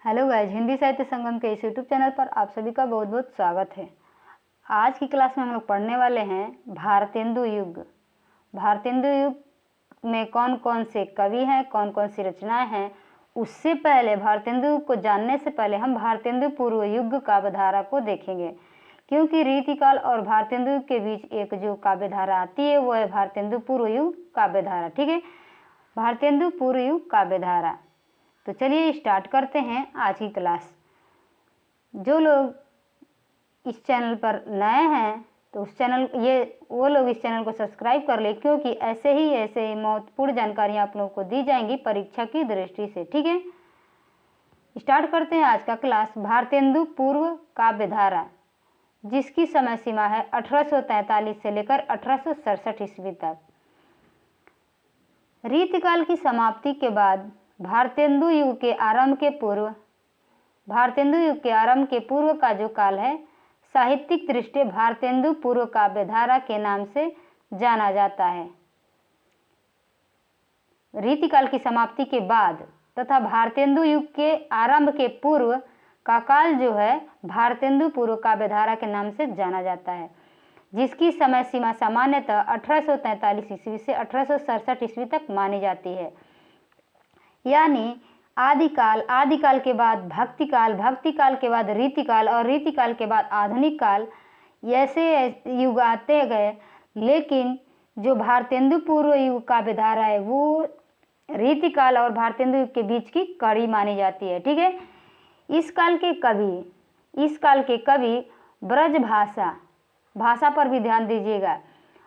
Hello guys, Hindi साहित्य संगम के इस यूट्यूब चैनल पर आप सभी का बहुत बहुत स्वागत है। आज की क्लास में हम लोग पढ़ने वाले हैं भारतेंदु युग। भारतेंदु युग में कौन कौन से कवि हैं, कौन कौन सी रचनाएं हैं। उससे पहले भारतेंदु युग को जानने से पहले हम भारतेंदु पूर्व युग काव्यधारा को देखेंगे, क्योंकि रीतिकाल और भारतेंदु युग के बीच एक जो काव्यधारा आती है वो है भारतेंदु पूर्व युग काव्यधारा। ठीक है, भारतेंदु पूर्व युग काव्यधारा। तो चलिए स्टार्ट करते हैं आज की क्लास। जो लोग इस चैनल पर नए हैं तो वो लोग इस चैनल को सब्सक्राइब कर ले, क्योंकि ऐसे ही महत्वपूर्ण जानकारियाँ आप लोगों को दी जाएंगी परीक्षा की दृष्टि से। ठीक है, स्टार्ट करते हैं आज का क्लास। भारतेंदु पूर्व काव्यधारा, जिसकी समय सीमा है 1843 से लेकर 1867 ईस्वी तक। रीतिकाल की समाप्ति के बाद भारतेंदु युग के आरंभ के पूर्व का जो काल है, साहित्यिक दृष्टि भारतेंदु पूर्व काव्यधारा के नाम से जाना जाता है। रीतिकाल की समाप्ति के बाद तथा भारतेंदु युग के आरंभ के पूर्व का काल जो है भारतेंदु पूर्व काव्यधारा के नाम से जाना जाता है, जिसकी समय सीमा सामान्यतः 1843 ईस्वी से 1867 ईस्वी तक मानी जाती है। यानी आदिकाल के बाद भक्तिकाल, भक्तिकाल के बाद रीतिकाल और रीतिकाल के बाद आधुनिक काल, ऐसे युग आते गए। लेकिन जो भारतेंदु पूर्व युग काव्यधारा है वो रीतिकाल और भारतेंदु युग के बीच की कड़ी मानी जाती है। ठीक है, इस काल के कवि ब्रज भाषा पर भी ध्यान दीजिएगा।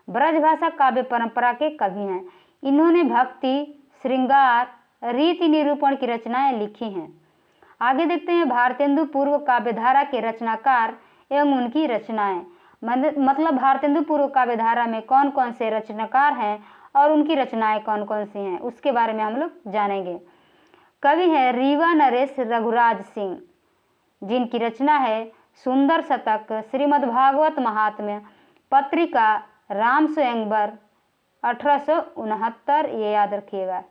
ब्रज भाषा काव्य परंपरा के कवि हैं। इन्होंने भक्ति, श्रृंगार, रीति निरूपण की रचनाएं लिखी हैं। आगे देखते हैं भारतेंदु पूर्व काव्यधारा के रचनाकार एवं उनकी रचनाएं। मतलब भारतेंदु पूर्व काव्यधारा में कौन कौन से रचनाकार हैं और उनकी रचनाएं कौन कौन सी हैं, उसके बारे में हम लोग जानेंगे। कवि हैं रीवा नरेश रघुराज सिंह, जिनकी रचना है सुंदर शतक, श्रीमद्भागवत महात्म्य, पत्रिका, राम स्वयंवर 1869, ये याद रखिएगा।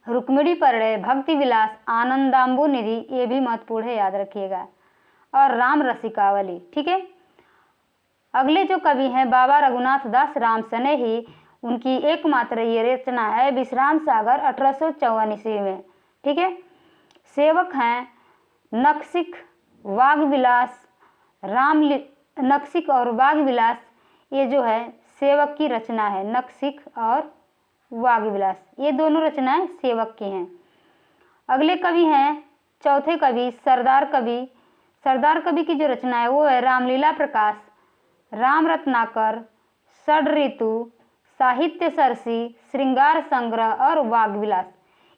रुक्मिणी परिणय, भक्ति विलास, आनंदाम्बु निधि, ये भी महत्वपूर्ण है, याद रखिएगा। और राम रसिकावली। ठीक है, अगले जो कवि हैं बाबा रघुनाथ दास राम सनेही, उनकी एकमात्र ये रचना है विश्राम सागर 1854 ईस्वी में। ठीक है, सेवक हैं नक्सिक, वाग्विलास, नक्सिक और वाग्विलास, ये जो है सेवक की रचना है। नक्सिक और वाग्विलास, ये दोनों रचनाएं सेवक की हैं। अगले कवि हैं चौथे कवि सरदार कवि की जो रचना है वो है रामलीला प्रकाश, राम रत्नाकर, षड ऋतु, साहित्य सरसी, श्रृंगार संग्रह और वाग्विलास।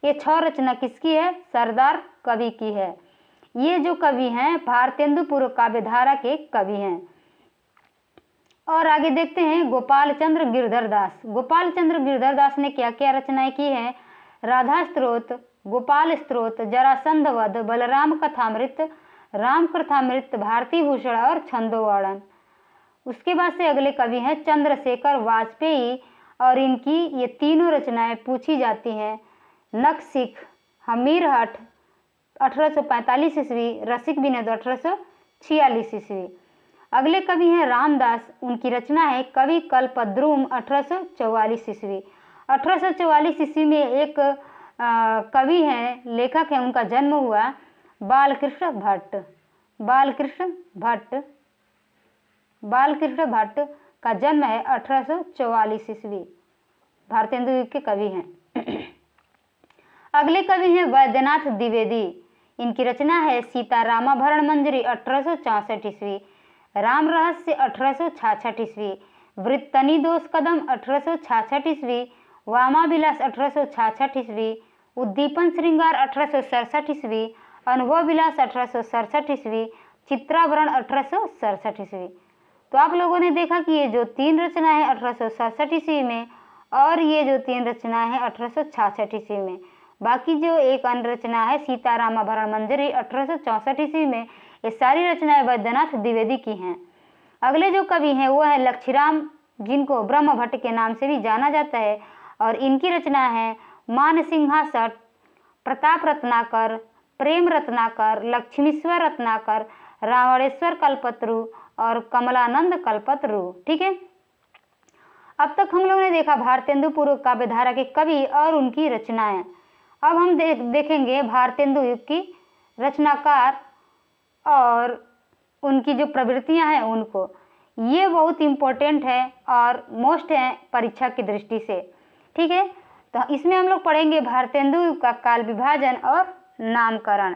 ये 6 रचना किसकी है? सरदार कवि की है। ये जो कवि हैं भारतेंदु पूर्व काव्यधारा के कवि हैं। और आगे देखते हैं गोपाल चंद्र गिरधर दास ने क्या क्या रचनाएं की हैं? राधा स्तोत्र, गोपाल स्तोत्र, जरासंध वध, बलराम कथामृत, राम कथामृत, भारती भूषण और छंदोवर्णन। उसके बाद से अगले कवि हैं चंद्रशेखर वाजपेयी, और इनकी ये तीनों रचनाएं पूछी जाती हैं। नक्सिक, हमीरहट 1845 ईस्वी, रसिक विनोद 1846 ईस्वी। अगले कवि हैं रामदास, उनकी रचना है कवि कल्पद्रुम 1844 ईस्वी। 1844 ईस्वी में एक कवि हैं, लेखक हैं, उनका जन्म हुआ बालकृष्ण भट्ट का जन्म है 1844 ईस्वी। भारतेंदु युग के कवि हैं। अगले कवि हैं वैद्यनाथ द्विवेदी, इनकी रचना है सीतारामाभरण मंजरी 1864 ईस्वी, राम रहस्य 1866 ईस्वी, वृत्तनी दोष कदम 1866 ईस्वी, वामाविलास 1866 ईस्वी, उद्दीपन श्रृंगार 1867 ईस्वी, अनुभव विलास 1867 ईस्वी, चित्रावरण 1867 ईस्वी। तो आप लोगों ने देखा कि ये जो 3 रचनाएं हैं 1867 ईस्वी में, और ये जो 3 रचनाएं हैं 1866 ईस्वी में। बाकी जो एक अन्य रचना है सीतारामाभरण मंजरी 1864 ईस्वी में, ये सारी रचनाएं वैद्यनाथ द्विवेदी की हैं। अगले जो कवि हैं वो है लक्षीराम, जिनको ब्रह्म भट्ट के नाम से भी जाना जाता है, और इनकी रचना है मान सिंहासठ, प्रताप रत्नाकर, प्रेम रत्नाकर, लक्ष्मीश्वर रत्नाकर, रावणेश्वर कल्पतरु और कमलानंद कल्पतरु। ठीक है, अब तक हम लोगों ने देखा भारतेंदु पूर्व काव्य धारा के कवि और उनकी रचनाएं। अब हम देखेंगे भारतेंदु युग की रचनाकार और उनकी जो प्रवृत्तियां हैं उनको। ये बहुत इम्पोर्टेंट है और मोस्ट है परीक्षा की दृष्टि से। ठीक है, तो इसमें हम लोग पढ़ेंगे भारतेंदु युग का काल विभाजन और नामकरण।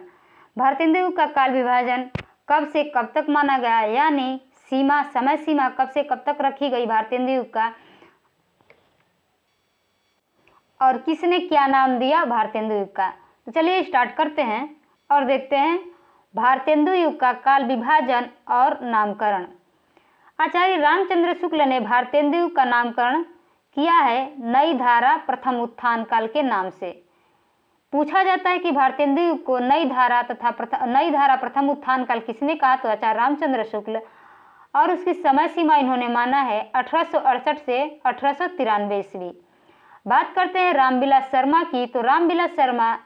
भारतेंदु युग का काल विभाजन कब से कब तक माना गया, यानी सीमा, समय सीमा कब से कब तक रखी गई भारतेंदु युग का, और किसने क्या नाम दिया भारतेंदु युग का। तो चलिए स्टार्ट करते हैं और देखते हैं भारतेंदु युग का काल विभाजन और नामकरण। आचार्य रामचंद्र शुक्ल ने भारतेंदु युग का नामकरण किया है नई धारा प्रथम उत्थान काल के नाम से। पूछा जाता है कि भारतेंदु युग को नई धारा प्रथम उत्थान काल किसने कहा, तो आचार्य रामचंद्र शुक्ल, और उसकी समय सीमा इन्होंने माना है 1868 से 1893 ईस्वी। बात करते हैं रामविलास शर्मा की, तो रामविलास शर्मा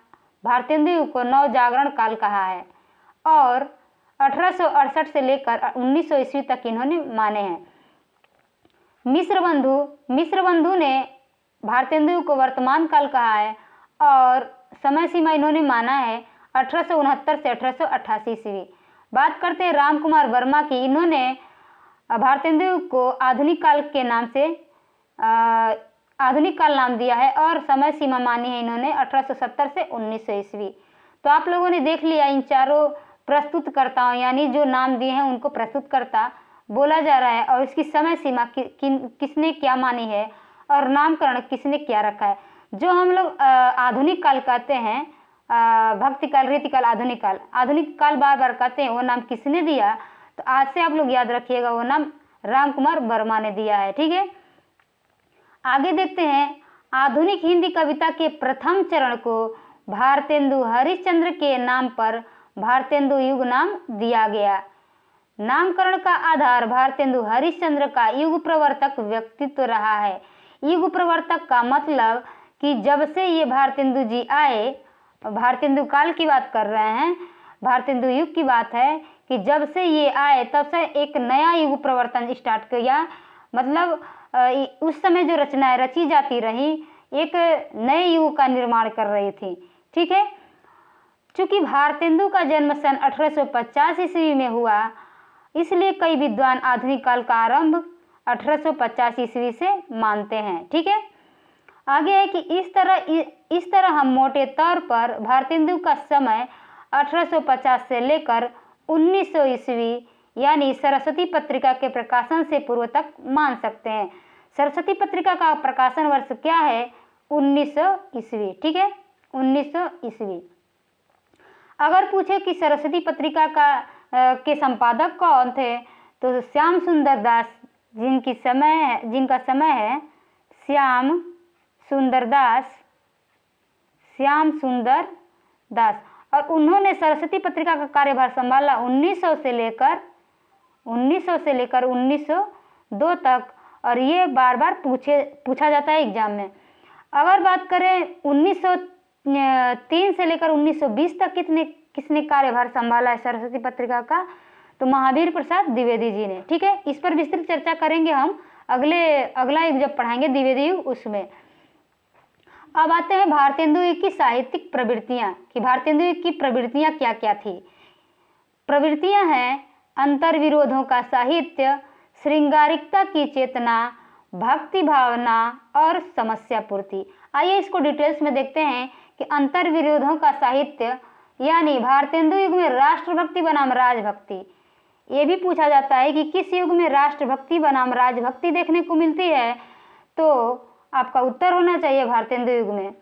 भारतेंदु युग को नव जागरण काल कहा है और 1868 से लेकर 1900 ईस्वी तक इन्होंने माने हैं। मिश्र बंधु ने भारतेंदु युग को वर्तमान काल कहा है और समय सीमा इन्होंने माना है 1869 से 1888 ईस्वी। बात करते हैं राम कुमार वर्मा की, इन्होंने भारतेंदु युग को आधुनिक काल के नाम से आधुनिक काल नाम दिया है और समय सीमा मानी है इन्होंने 1870 से 1900 ईस्वी। तो आप लोगों ने देख लिया, इन चारों प्रस्तुतकर्ताओं यानी जो नाम दिए हैं उनको प्रस्तुतकर्ता बोला जा रहा है और इसकी समय सीमा किसने क्या मानी है और नामकरण किसने क्या रखा है। जो हम लोग आधुनिक काल कहते हैं, भक्ति काल, रीति काल, आधुनिक काल बार बार कहते हैं, वो नाम किसने दिया, तो आज से आप लोग याद रखिएगा, वो नाम राम कुमार वर्मा ने दिया है। ठीक है, आगे देखते हैं आधुनिक हिंदी कविता के प्रथम चरण को भारतेंदु हरिश्चंद्र के नाम पर भारतेंदु युग नाम दिया गया। नामकरण का आधार भारतेंदु हरिश्चंद्र का युग प्रवर्तक व्यक्तित्व रहा है। युग प्रवर्तक का मतलब कि जब से ये भारतेंदु जी आए, भारतेंदु काल की बात कर रहे हैं, भारतेंदु युग की बात है कि जब से ये आए तब से एक नया युग प्रवर्तन स्टार्ट किया। मतलब उस समय जो रचनाएं रची जाती रही एक नए युग का निर्माण कर रही थी। ठीक है, चूंकि भारतेंदु का जन्म सन 1850 ईस्वी में हुआ, इसलिए कई विद्वान आधुनिक काल का आरंभ 1850 ईस्वी से मानते हैं। ठीक है, आगे है कि इस तरह हम मोटे तौर पर भारतेंदु का समय 1850 से लेकर 1900 ईस्वी यानी सरस्वती पत्रिका के प्रकाशन से पूर्व तक मान सकते हैं। सरस्वती पत्रिका का प्रकाशन वर्ष क्या है, 1900 ईस्वी। ठीक है, 1900 ईस्वी। अगर पूछे कि सरस्वती पत्रिका के संपादक कौन थे, तो श्याम सुंदर दास, जिनका समय है श्याम सुंदर दास, और उन्होंने सरस्वती पत्रिका का कार्यभार संभाला 1900 से लेकर 1902 तक, और ये बार बार पूछा जाता है एग्जाम में। अगर बात करें 1903 से लेकर 1920 तक किसने कार्यभार संभाला है सरस्वती पत्रिका का, तो महावीर प्रसाद द्विवेदी जी ने। ठीक है, इस पर विस्तृत चर्चा करेंगे हम अगला युग जब पढ़ाएंगे द्विवेदी युग उसमें। अब आते हैं भारतेंदु युग की साहित्यिक प्रवृत्तियां कि भारतेंदु युग की प्रवृत्तियां क्या क्या थी। प्रवृत्तियां हैं अंतर्विरोधों का साहित्य, श्रृंगारिकता की चेतना, भक्ति भावना और समस्या पूर्ति। आइए इसको डिटेल्स में देखते हैं कि अंतर्विरोधों का साहित्य यानी भारतेंदु युग में राष्ट्रभक्ति बनाम राजभक्ति। ये भी पूछा जाता है कि किस युग में राष्ट्रभक्ति बनाम राजभक्ति देखने को मिलती है, तो आपका उत्तर होना चाहिए भारतेंदु युग में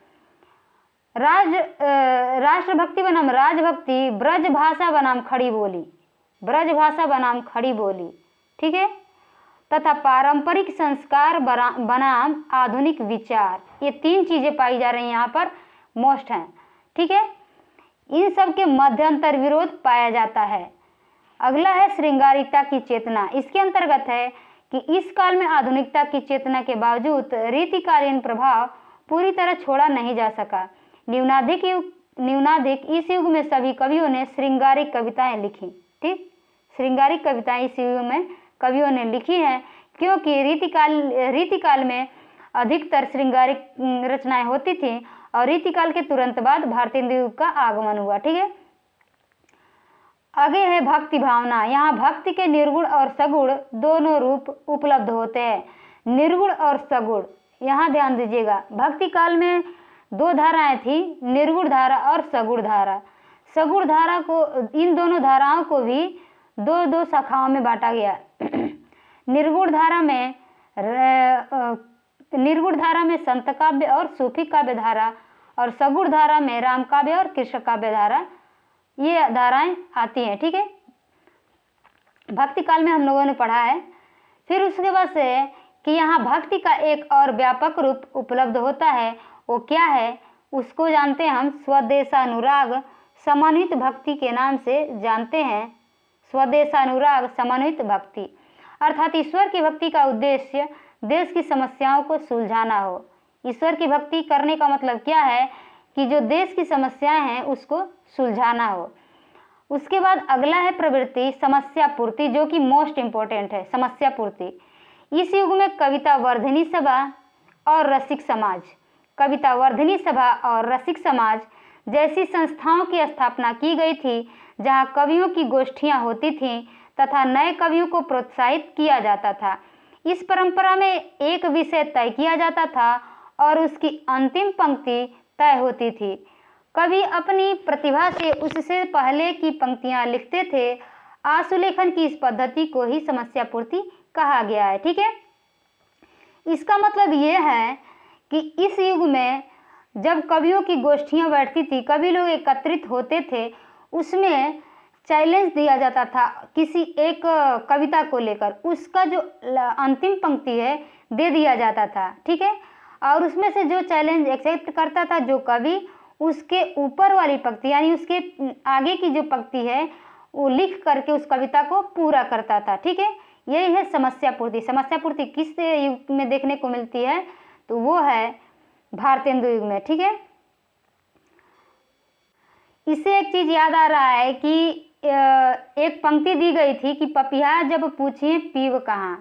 राष्ट्रभक्ति बनाम राजभक्ति, ब्रज भाषा बनाम खड़ी बोली, ठीक है, तथा पारंपरिक संस्कार बनाम आधुनिक विचार। ये तीन चीजें पाई जा रही हैं यहाँ पर, मोस्ट हैं। ठीक है, इन सब के मध्यंतर विरोध पाया जाता है। अगला है श्रृंगारिकता की चेतना। इसके अंतर्गत है कि इस काल में आधुनिकता की चेतना के बावजूद रीतिकालीन प्रभाव पूरी तरह छोड़ा नहीं जा सका। न्यूनाधिक युग न्यूनाधिक इस युग में सभी कवियों ने श्रृंगारिक कविताएं लिखी। ठीक, श्रृंगारिक कविताएं इस युग में कवियों ने लिखी हैं, क्योंकि रीतिकाल में अधिकतर श्रृंगारिक रचनाएं होती थी और रीतिकाल के तुरंत बाद भारतेंदु युग का आगमन हुआ। ठीक है, आगे है भक्ति भावना। यहाँ भक्ति के निर्गुण और सगुण दोनों रूप उपलब्ध होते हैं। निर्गुण और सगुण, यहाँ ध्यान दीजिएगा। भक्ति काल में दो धाराएं थी, निर्गुण धारा और सगुण धारा। सगुण धारा को, इन दोनों धाराओं को भी दो दो शाखाओं में बांटा गया। निर्गुण धारा में संत काव्य और सूफी काव्य धारा, और सगुण धारा में राम काव्य और कृष्ण काव्य धारा, ये धाराएं आती हैं। ठीक है, भक्ति काल में हम लोगों ने पढ़ा है। फिर उसके बाद से कि यहाँ भक्ति का एक और व्यापक रूप उपलब्ध होता है, वो क्या है उसको जानते हैं हम स्वदेशानुराग समन्वित भक्ति के नाम से जानते हैं। स्वदेशानुराग समन्वित भक्ति अर्थात ईश्वर की भक्ति का उद्देश्य देश की समस्याओं को सुलझाना हो। ईश्वर की भक्ति करने का मतलब क्या है कि जो देश की समस्याएं हैं उसको सुलझाना हो। उसके बाद अगला है प्रवृत्ति समस्या पूर्ति, जो कि मोस्ट इम्पोर्टेंट है। समस्या पूर्ति इस युग में कविता वर्धिनी सभा और रसिक समाज, कविता वर्धिनी सभा और रसिक समाज जैसी संस्थाओं की स्थापना की गई थी, जहां कवियों की गोष्ठियां होती थीं तथा नए कवियों को प्रोत्साहित किया जाता था। इस परंपरा में एक विषय तय किया जाता था और उसकी अंतिम पंक्ति तय होती थी। कवि अपनी प्रतिभा से उससे पहले की पंक्तियां लिखते थे। आशुलेखन की इस पद्धति को ही समस्या पूर्ति कहा गया है। ठीक है, इसका मतलब ये है कि इस युग में जब कवियों की गोष्ठियां बैठती थी, कवि लोग एकत्रित होते थे, उसमें चैलेंज दिया जाता था किसी एक कविता को लेकर, उसका जो अंतिम पंक्ति है दे दिया जाता था। ठीक है, और उसमें से जो चैलेंज एक्सेप्ट करता था जो कवि, उसके ऊपर वाली पंक्ति यानी उसके आगे की जो पंक्ति है वो लिख करके उस कविता को पूरा करता था। ठीक है, यही है समस्या पूर्ति। समस्या पूर्ति किस युग में देखने को मिलती है, तो वो है भारतेंदु युग में। ठीक है, इससे एक चीज याद आ रहा है कि एक पंक्ति दी गई थी कि पपिया जब पूछिए पीव कहाँ।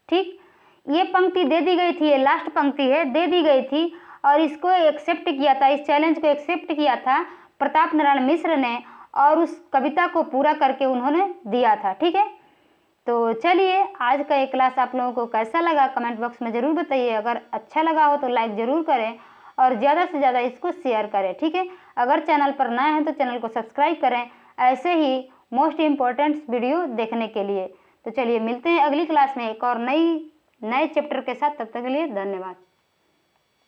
ठीक, ये पंक्ति दे दी गई थी, ये लास्ट पंक्ति है, दे दी गई थी और इसको एक्सेप्ट किया था, इस चैलेंज को एक्सेप्ट किया था प्रताप नारायण मिश्र ने और उस कविता को पूरा करके उन्होंने दिया था। ठीक है, तो चलिए आज का ये क्लास आप लोगों को कैसा लगा कमेंट बॉक्स में ज़रूर बताइए। अगर अच्छा लगा हो तो लाइक ज़रूर करें और ज़्यादा से ज़्यादा इसको शेयर करें। ठीक है, अगर चैनल पर नए हैं तो चैनल को सब्सक्राइब करें ऐसे ही मोस्ट इम्पोर्टेंट वीडियो देखने के लिए। तो चलिए मिलते हैं अगली क्लास में एक और नए चैप्टर के साथ। तब तक के लिए धन्यवाद।